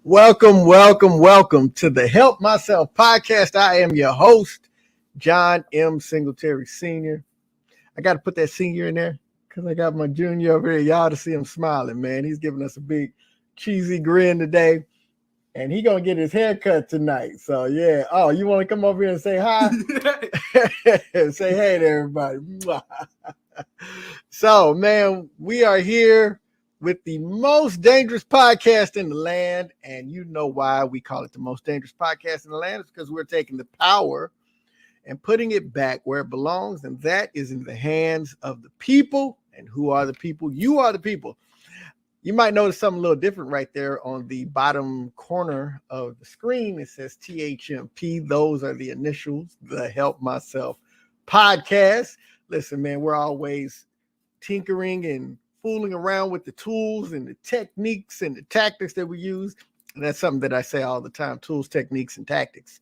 Welcome to the Help Myself podcast. I am your host, John M. Singletary Sr. I got to put that senior in there because I got my junior over here. Y'all to see him smiling, man. He's giving us a big cheesy grin today, and he going to get his hair cut tonight. So, yeah. Oh, you want to come over here and say hi? Say hey to everybody. So, man, we are here with the most dangerous podcast in the land. And you know why we call it the most dangerous podcast in the land. It's because we're taking the power and putting it back where it belongs. And that is in the hands of the people. And who are the people? You are the people. You might notice something a little different right there on the bottom corner of the screen. It says THMP. Those are the initials, the Help Myself podcast. Listen, man, we're always tinkering and fooling around with the tools and the techniques and the tactics that we use. And that's something that I say all the time, tools, techniques, and tactics.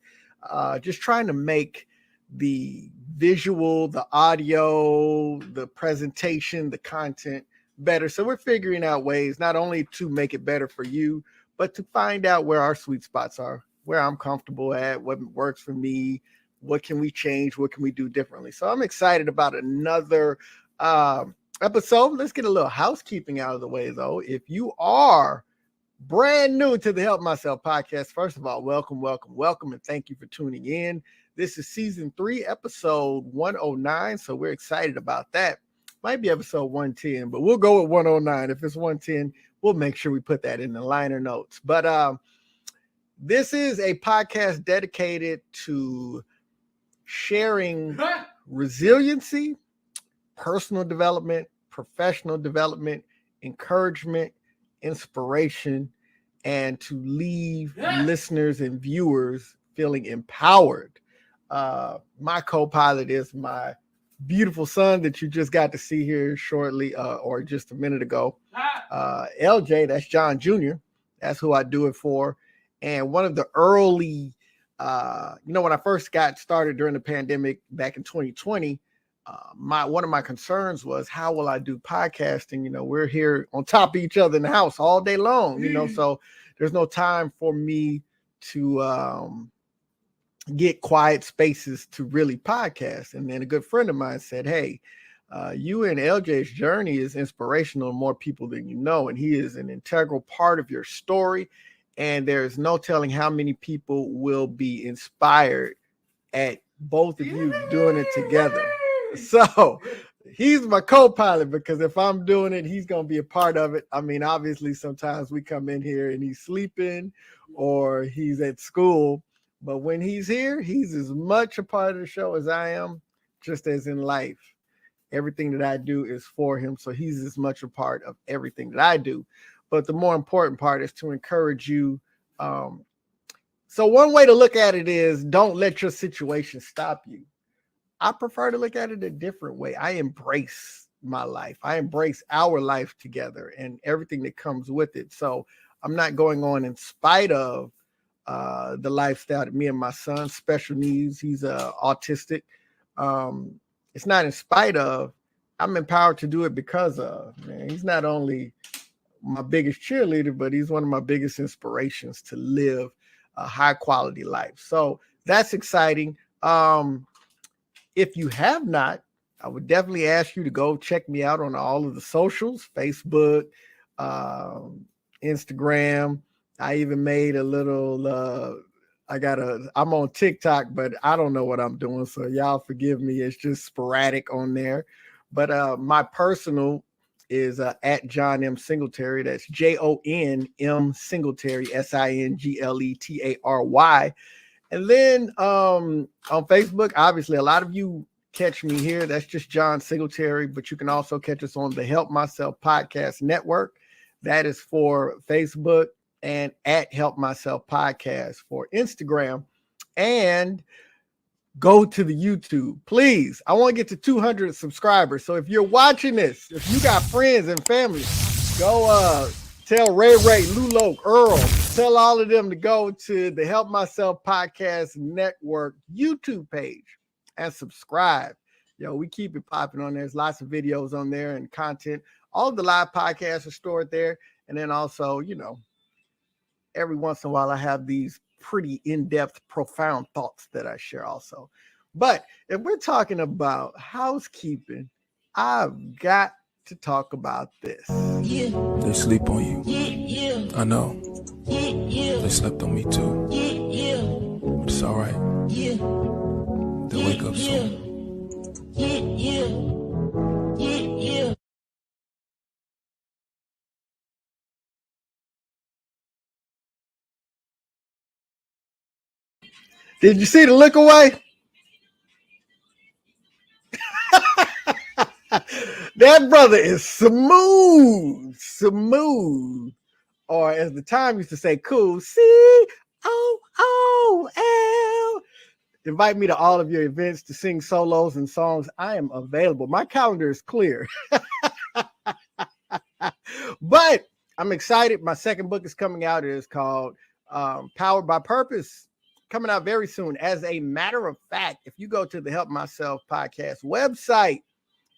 Just trying to make the visual, the audio, the presentation, the content better. So we're figuring out ways not only to make it better for you, but to find out where our sweet spots are, where I'm comfortable at, what works for me, what can we change, what can we do differently. So I'm excited about another episode. Let's get a little housekeeping out of the way, though. If you are brand new to the Help Myself podcast, first of all, welcome, and thank you for tuning in. This is season 3, episode 109, so we're excited about that. Might be episode 110, but we'll go with 109. If it's 110, we'll make sure we put that in the liner notes. But this is a podcast dedicated to sharing resiliency, personal development, professional development, encouragement, inspiration, and to leave listeners and viewers feeling empowered. My co-pilot is my beautiful son that you just got to see here shortly, or just a minute ago. LJ, that's John Jr. That's who I do it for. And one of the early, when I first got started during the pandemic back in 2020, one of my concerns was, how will I do podcasting? We're here on top of each other in the house all day long, so there's no time for me to get quiet spaces to really podcast. And then a good friend of mine said, hey, you and LJ's journey is inspirational to more people than you know, and he is an integral part of your story. And there's no telling how many people will be inspired at both of you doing it together. So he's my co-pilot, because if I'm doing it, he's going to be a part of it. I mean, obviously, sometimes we come in here and he's sleeping or he's at school. But when he's here, he's as much a part of the show as I am, just as in life. Everything that I do is for him. So he's as much a part of everything that I do. But the more important part is to encourage you. So one way to look at it is, don't let your situation stop you. I prefer to look at it a different way. I embrace my life. I embrace our life together and everything that comes with it. So I'm not going on in spite of the lifestyle that me and my son, special needs, he's autistic. It's not in spite of, I'm empowered to do it because of, man, he's not only my biggest cheerleader, but he's one of my biggest inspirations to live a high quality life. So that's exciting. If you have not, I would definitely ask you to go check me out on all of the socials, Facebook, Instagram. I even made a little, I'm on TikTok, but I don't know what I'm doing. So y'all forgive me. It's just sporadic on there. But my personal is at John M. Singletary. That's JONM Singletary, SINGLETARY. And then on Facebook, obviously, a lot of you catch me here. That's just John Singletary, but you can also catch us on the Help Myself Podcast Network. That is for Facebook, and at Help Myself Podcast for Instagram. And go to the YouTube, please. I want to get to 200 subscribers. So if you're watching this, if you got friends and family, go tell Ray, Lulo, Earl, tell all of them to go to the Help Myself Podcast Network YouTube page and subscribe. Yo, we keep it popping on there. There's lots of videos on there and content. All of the live podcasts are stored there. And then also, every once in a while I have these pretty in-depth, profound thoughts that I share also. But if we're talking about housekeeping, I've got to talk about this. Yeah. They sleep on you. Yeah. I know. Yeah. They slept on me too. Yeah. But it's all right. Yeah. They'll wake up soon. Yeah. Did you see the look away? That brother is smooth. Or as the time used to say, cool. COOL. Invite me to all of your events to sing solos and songs. I am available. My calendar is clear. But I'm excited. My second book is coming out. It is called Powered by Purpose, coming out very soon. As a matter of fact, if you go to the Help Myself Podcast website,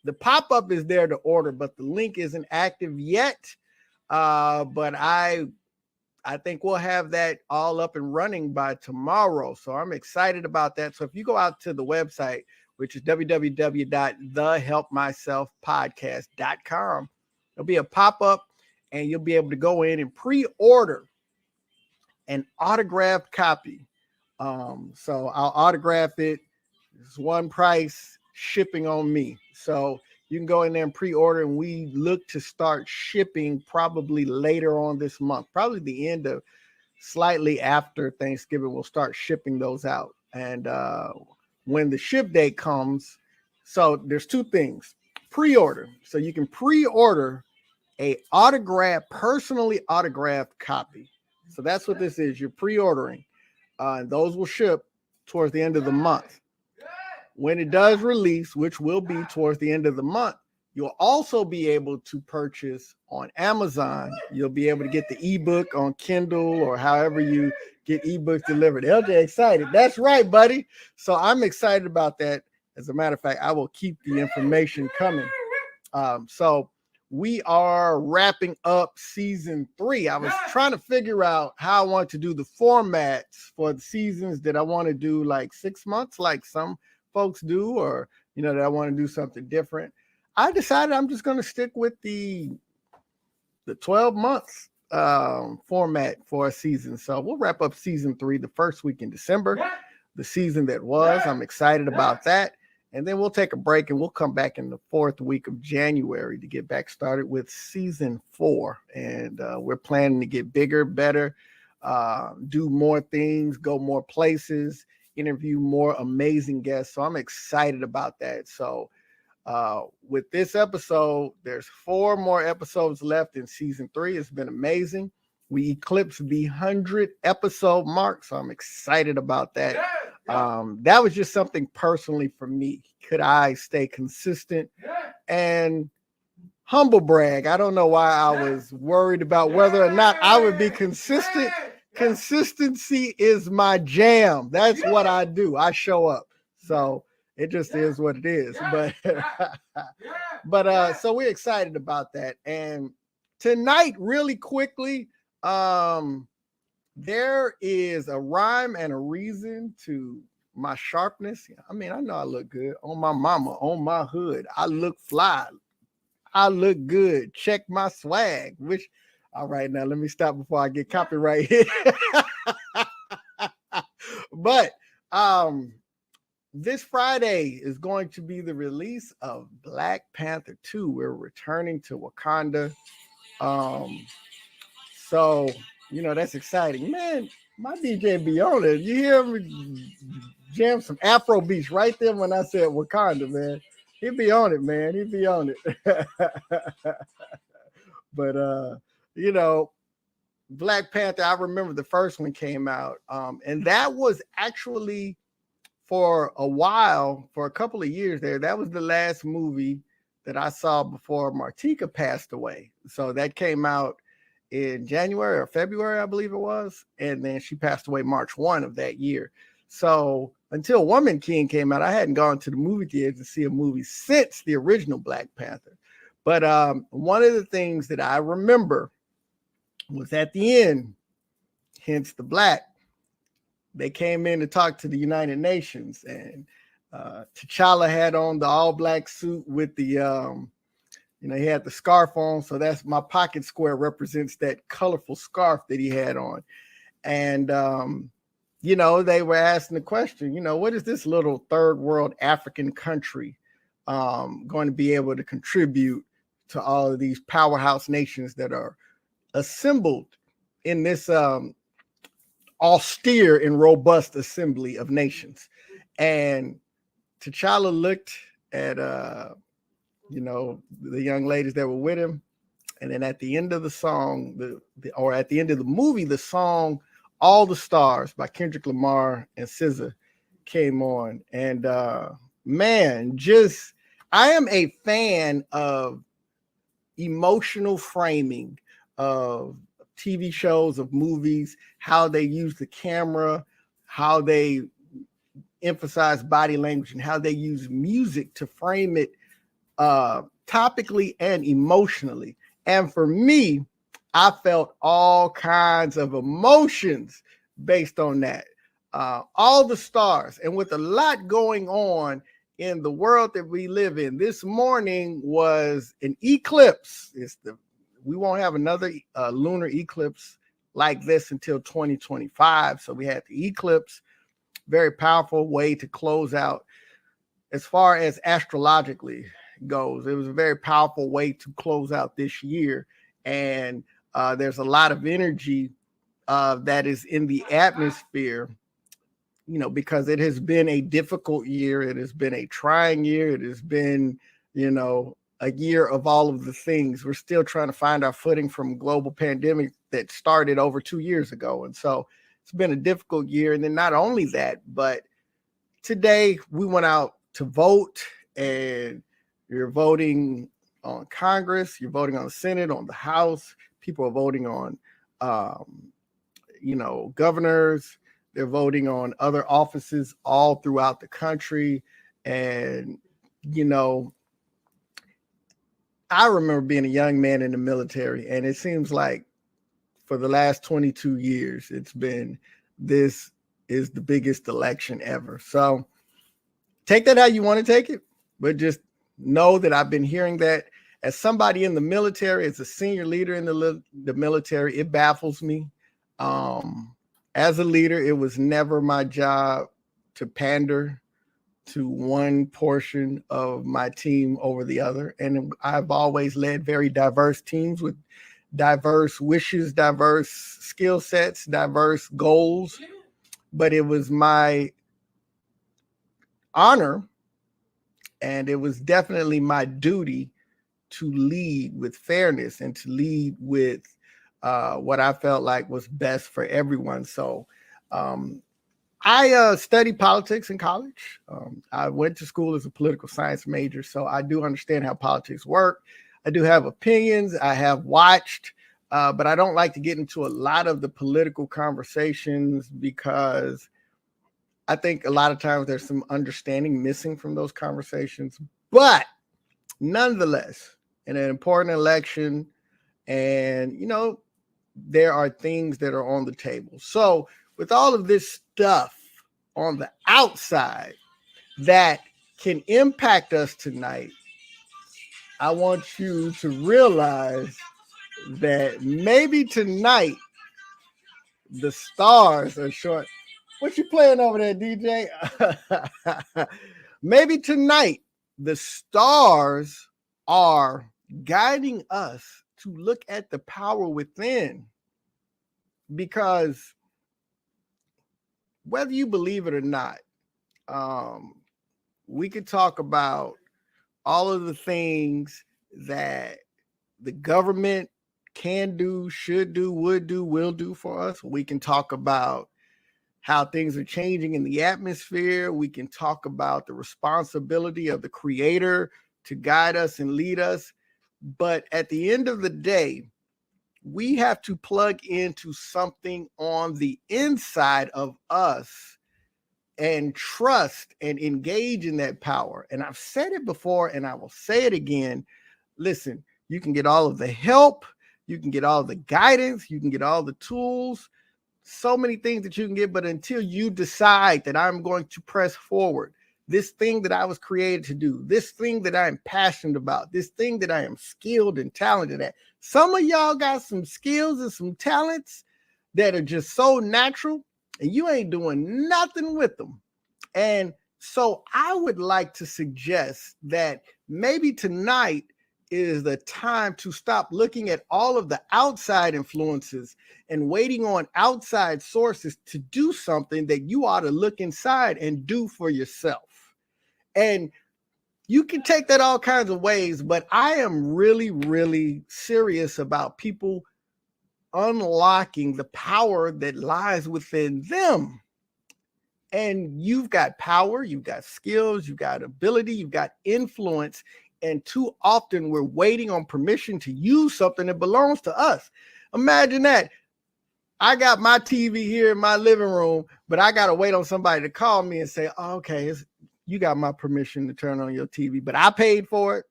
the pop-up is there to order, but the link isn't active yet. But I think we'll have that all up and running by tomorrow. So I'm excited about that. So if you go out to the website, which is www.thehelpmyselfpodcast.com, there'll be a pop-up and you'll be able to go in and pre-order an autographed copy. So I'll autograph it. It's one price, shipping on me. So you can go in there and pre-order, and we look to start shipping probably later on this month, probably the end of slightly after Thanksgiving. We'll start shipping those out. And when the ship date comes, so there's two things. Pre-order. So you can pre-order a personally autographed copy. So that's what this is. You're pre-ordering. And those will ship towards the end of the month. When it does release, which will be towards the end of the month, you'll also be able to purchase on Amazon. You'll be able to get the ebook on Kindle or however you get ebooks delivered. LJ excited. That's right, buddy. So I'm excited about that. As a matter of fact, I will keep the information coming. So we are wrapping up season 3. I was trying to figure out how I want to do the formats for the seasons. That I want to do like 6 months, like some folks do, or that I want to do something different. I decided I'm just going to stick with the 12 months format for a season. So we'll wrap up season 3 the first week in December, the season that was. I'm excited about that. And then we'll take a break and we'll come back in the 4th week of January to get back started with season 4. And we're planning to get bigger, better, do more things, go more places, interview more amazing guests. So I'm excited about that. So with this episode, there's 4 more episodes left in season 3. It's been amazing. We eclipsed the 100 episode mark. So I'm excited about that. That was just something personally for me. Could I stay consistent and humble brag? I don't know why I was worried about whether or not I would be consistent. Consistency is my jam. That's what I do. I show up. So it just is what it is. But so we're excited about that. And tonight, really quickly, there is a rhyme and a reason to my sharpness. I mean, I know I look good on my mama, on my hood. I look fly. I look good. Check my swag. All right, now let me stop before I get copyright hit. But this Friday is going to be the release of Black Panther 2. We're returning to Wakanda. So that's exciting, man. My DJ be on it. You hear me jam some Afro beats right there when I said Wakanda, man. He be on it, man. He be on it. But you know, Black Panther, I remember the first one came out. And that was actually for a while, for a couple of years there, that was the last movie that I saw before Martika passed away. So that came out in January or February, I believe it was. And then she passed away March 1 of that year. So until Woman King came out, I hadn't gone to the movie theater to see a movie since the original Black Panther. But one of the things that I remember was at the end, hence the Black, they came in to talk to the United Nations, and T'Challa had on the all black suit with the, he had the scarf on. So that's my pocket square represents that colorful scarf that he had on. And, they were asking the question, what is this little third world African country going to be able to contribute to all of these powerhouse nations that are assembled in this austere and robust assembly of nations? And T'Challa looked at the young ladies that were with him, and then at the end of the song, or at the end of the movie, the song "All the Stars" by Kendrick Lamar and SZA came on. And man, I am a fan of emotional framing of TV shows, of movies, how they use the camera, how they emphasize body language, and how they use music to frame it topically and emotionally. And for me, I felt all kinds of emotions based on that. All the stars, and with a lot going on in the world that we live in. This morning was an eclipse. We won't have another lunar eclipse like this until 2025. So we had the eclipse, very powerful way to close out. As far as astrologically goes, it was a very powerful way to close out this year. And there's a lot of energy that is in the atmosphere, because it has been a difficult year. It has been a trying year. It has been, a year of all of the things. We're still trying to find our footing from global pandemic that started over 2 years ago. And so it's been a difficult year. And then not only that, but today we went out to vote, and you're voting on Congress, you're voting on the Senate, on the House. People are voting on, governors. They're voting on other offices all throughout the country. And, I remember being a young man in the military, and it seems like for the last 22 years, this is the biggest election ever. So take that how you want to take it, but just know that I've been hearing that as somebody in the military, as a senior leader in the military. It baffles me. As a leader, it was never my job to pander to one portion of my team over the other. And I've always led very diverse teams with diverse wishes, diverse skill sets, diverse goals. But it was my honor, and it was definitely my duty to lead with fairness and to lead with what I felt like was best for everyone. So I studied politics in college. I went to school as a political science major, so I do understand how politics work. I do have opinions. I have watched, but I don't like to get into a lot of the political conversations because I think a lot of times there's some understanding missing from those conversations. But nonetheless, in an important election, and there are things that are on the table. So with all of this stuff on the outside that can impact us tonight, I want you to realize that maybe tonight the stars are short. What you playing over there, DJ? Maybe tonight the stars are guiding us to look at the power within, because whether you believe it or not, we could talk about all of the things that the government can do, should do, would do, will do for us. We can talk about how things are changing in the atmosphere. We can talk about the responsibility of the creator to guide us and lead us. But at the end of the day, we have to plug into something on the inside of us and trust and engage in that power. And I've said it before and I will say it again. Listen, you can get all of the help, you can get all the guidance, you can get all the tools, so many things that you can get, but until you decide that I'm going to press forward, this thing that I was created to do, this thing that I am passionate about, this thing that I am skilled and talented at. Some of y'all got some skills and some talents that are just so natural and you ain't doing nothing with them. And so I would like to suggest that maybe tonight is the time to stop looking at all of the outside influences and waiting on outside sources to do something that you ought to look inside and do for yourself. And you can take that all kinds of ways, but I am really, really serious about people unlocking the power that lies within them. And you've got power, you've got skills, you've got ability, you've got influence. And too often we're waiting on permission to use something that belongs to us. Imagine that. I got my TV here in my living room, but I got to wait on somebody to call me and say, oh, okay, you got my permission to turn on your TV, but I paid for it.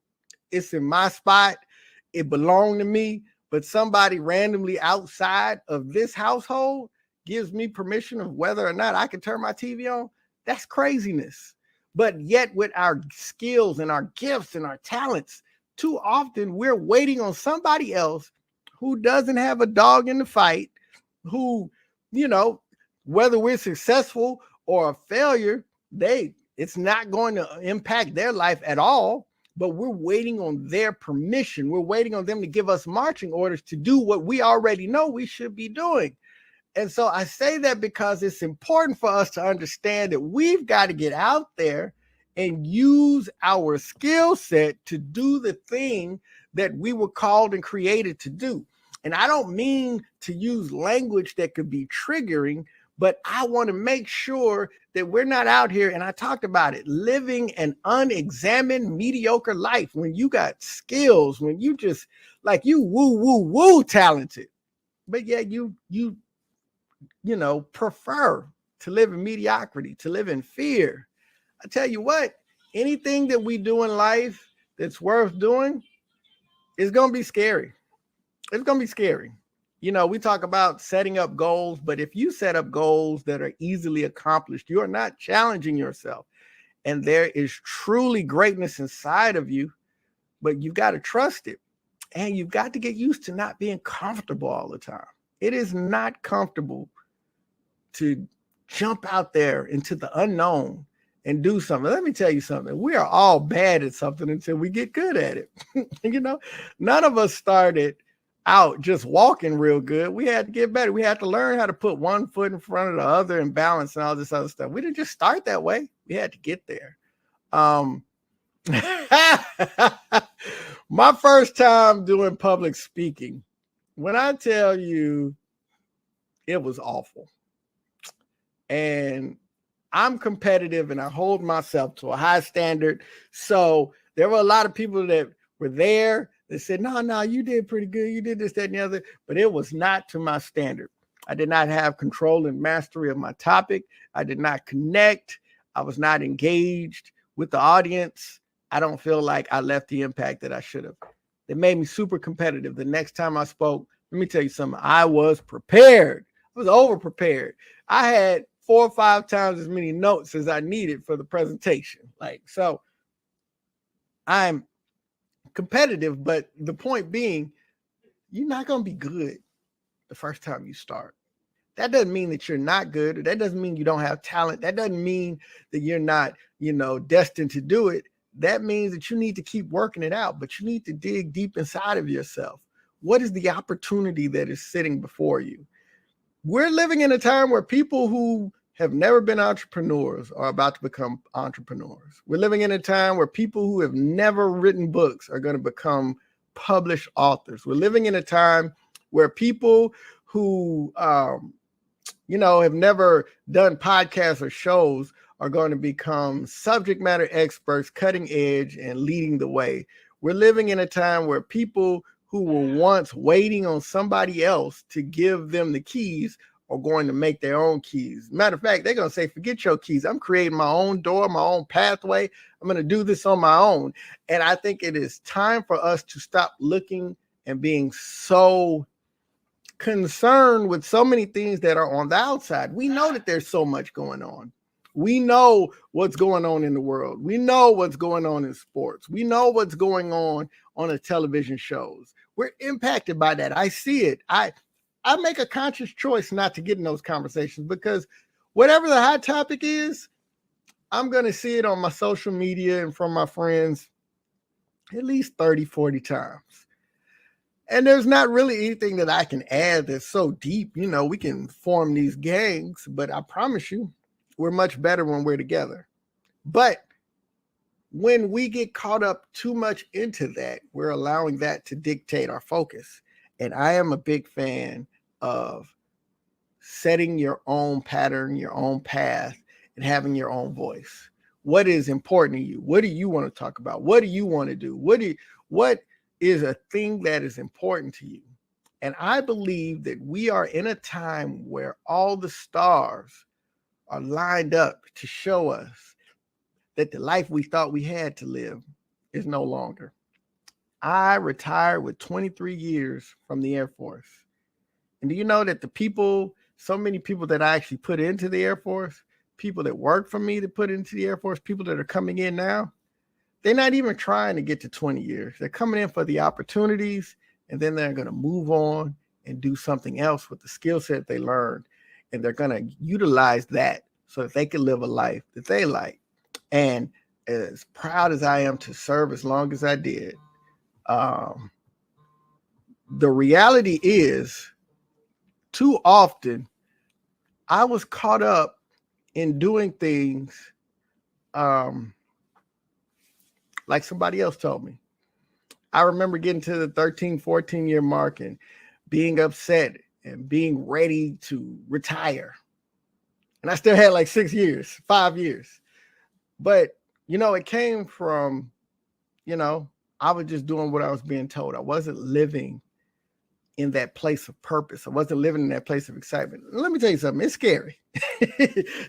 It's in my spot. It belonged to me, but somebody randomly outside of this household gives me permission of whether or not I can turn my TV on. That's craziness. But yet with our skills and our gifts and our talents, too often we're waiting on somebody else who doesn't have a dog in the fight, who, whether we're successful or a failure, it's not going to impact their life at all, but we're waiting on their permission. We're waiting on them to give us marching orders to do what we already know we should be doing. And so I say that because it's important for us to understand that we've got to get out there and use our skill set to do the thing that we were called and created to do. And I don't mean to use language that could be triggering, but I want to make sure that we're not out here, and I talked about it, living an unexamined, mediocre life when you got skills, when you just like you woo talented, but yeah, you prefer to live in mediocrity, to live in fear. I tell you what, anything that we do in life that's worth doing is going to be scary. It's going to be scary. We talk about setting up goals, but if you set up goals that are easily accomplished, you are not challenging yourself. And there is truly greatness inside of you, but you've got to trust it. And you've got to get used to not being comfortable all the time. It is not comfortable to jump out there into the unknown and do something. Let me tell you something. We are all bad at something until we get good at it. None of us started out just walking real good. We had to get better. We had to learn how to put one foot in front of the other and balance and all this other stuff. We didn't just start that way. We had to get there. My first time doing public speaking, when I tell you it was awful, and I'm competitive and I hold myself to a high standard. So there were a lot of people that were there that said, no, you did pretty good. You did this, that, and the other, but it was not to my standard. I did not have control and mastery of my topic. I did not connect. I was not engaged with the audience. I don't feel like I left the impact that I should have. It made me super competitive. The next time I spoke, let me tell you something. I was prepared. I was over prepared. I had 4 or 5 times as many notes as I needed for the presentation. So I'm competitive, but the point being, you're not going to be good the first time you start. That doesn't mean that you're not good, or that doesn't mean you don't have talent. That doesn't mean that you're not, destined to do it. That means that you need to keep working it out, but you need to dig deep inside of yourself. What is the opportunity that is sitting before you? We're living in a time where people who have never been entrepreneurs are about to become entrepreneurs. We're living in a time where people who have never written books are going to become published authors. We're living in a time where people who, have never done podcasts or shows are going to become subject matter experts, cutting edge, and leading the way. We're living in a time where people who were once waiting on somebody else to give them the keys are going to make their own keys. Matter of fact, they're going to say, forget your keys. I'm creating my own door, my own pathway. I'm going to do this on my own. And I think it is time for us to stop looking and being so concerned with so many things that are on the outside. We know that there's so much going on. We know what's going on in the world. We know what's going on in sports. We know what's going on the television shows. We're impacted by that. I see it. I make a conscious choice not to get in those conversations because whatever the hot topic is, I'm going to see it on my social media and from my friends at least 30, 40 times. And there's not really anything that I can add that's so deep. We can form these gangs, but I promise you, we're much better when we're together. But when we get caught up too much into that, we're allowing that to dictate our focus. And I am a big fan of setting your own pattern, your own path, and having your own voice. What is important to you? What do you want to talk about? What do you want to do? What is a thing that is important to you? And I believe that we are in a time where all the stars are lined up to show us that the life we thought we had to live is no longer. I retired with 23 years from the Air Force. And do you know that so many people that I actually put into the Air Force, people that work for me to put into the Air Force, people that are coming in now, they're not even trying to get to 20 years. They're coming in for the opportunities, and then they're going to move on and do something else with the skill set they learned. And they're going to utilize that so that they can live a life that they like. And as proud as I am to serve as long as I did, the reality is too often I was caught up in doing things like somebody else told me. I remember getting to the 13, 14-year mark and being upset and being ready to retire. And I still had like 5 years. But, it came from, I was just doing what I was being told. I wasn't living in that place of purpose. I wasn't living in that place of excitement. Let me tell you something. It's scary.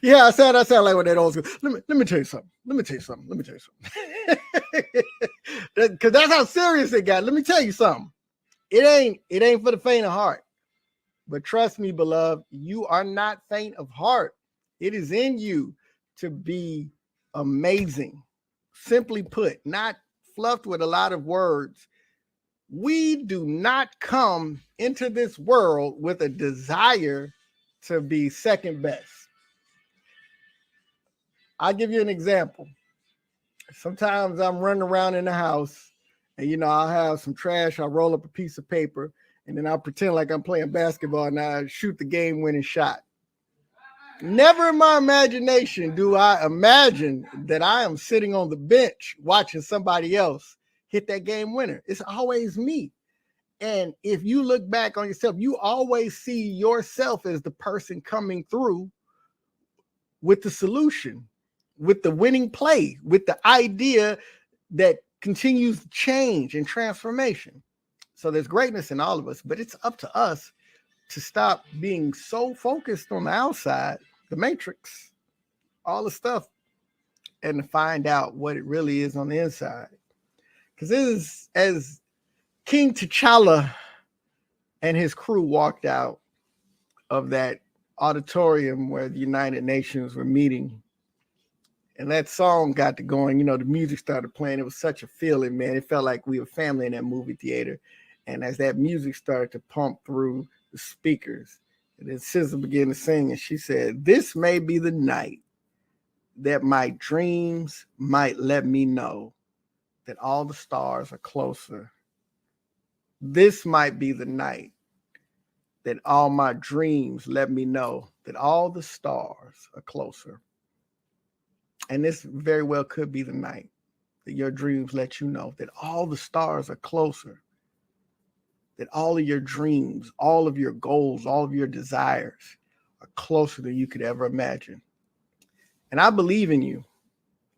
Yeah, I sound like what that old school. Let me tell you something. Because that's how serious it got. Let me tell you something. It ain't for the faint of heart. But trust me, beloved, you are not faint of heart. It is in you to be amazing. Simply put, not fluffed with a lot of words. We do not come into this world with a desire to be second best. I'll give you an example. Sometimes I'm running around in the house and, I'll have some trash. I'll roll up a piece of paper and then I'll pretend like I'm playing basketball and I shoot the game-winning shot. Never in my imagination do I imagine that I am sitting on the bench watching somebody else hit that game winner. It's always me. And if you look back on yourself, you always see yourself as the person coming through with the solution, with the winning play, with the idea that continues change and transformation. So there's greatness in all of us, but it's up to us to stop being so focused on the outside, the matrix, all the stuff, and to find out what it really is on the inside. Because this is as King T'Challa and his crew walked out of that auditorium where the United Nations were meeting. And that song got to going, the music started playing. It was such a feeling, man. It felt like we were family in that movie theater. And as that music started to pump through the speakers, and then SZA began to sing, and she said, "This may be the night that my dreams might let me know that all the stars are closer. This might be the night that all my dreams let me know that all the stars are closer. And this very well could be the night that your dreams let you know that all the stars are closer, that all of your dreams, all of your goals, all of your desires are closer than you could ever imagine. And I believe in you.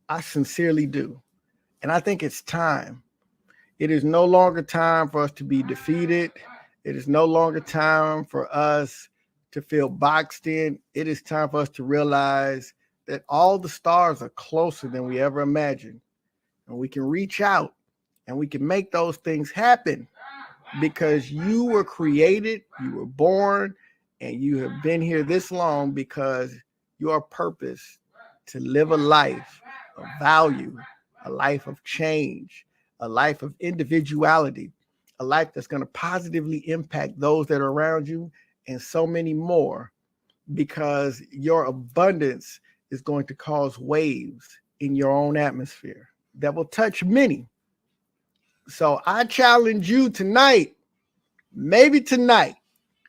I sincerely do. And I think it's time. It is no longer time for us to be defeated. It is no longer time for us to feel boxed in. It is time for us to realize that all the stars are closer than we ever imagined. And we can reach out and we can make those things happen because you were created, you were born, and you have been here this long because your purpose to live a life of value, a life of change, a life of individuality, a life that's going to positively impact those that are around you and so many more, because your abundance is going to cause waves in your own atmosphere that will touch many. So I challenge you tonight, maybe tonight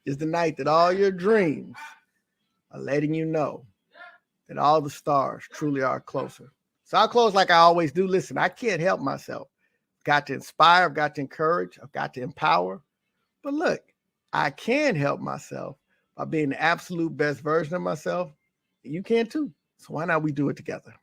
is the night that all your dreams are letting you know that all the stars truly are closer. So I'll close like I always do. Listen, I can't help myself. I've got to inspire, I've got to encourage, I've got to empower. But look, I can help myself by being the absolute best version of myself. You can too. So why not we do it together?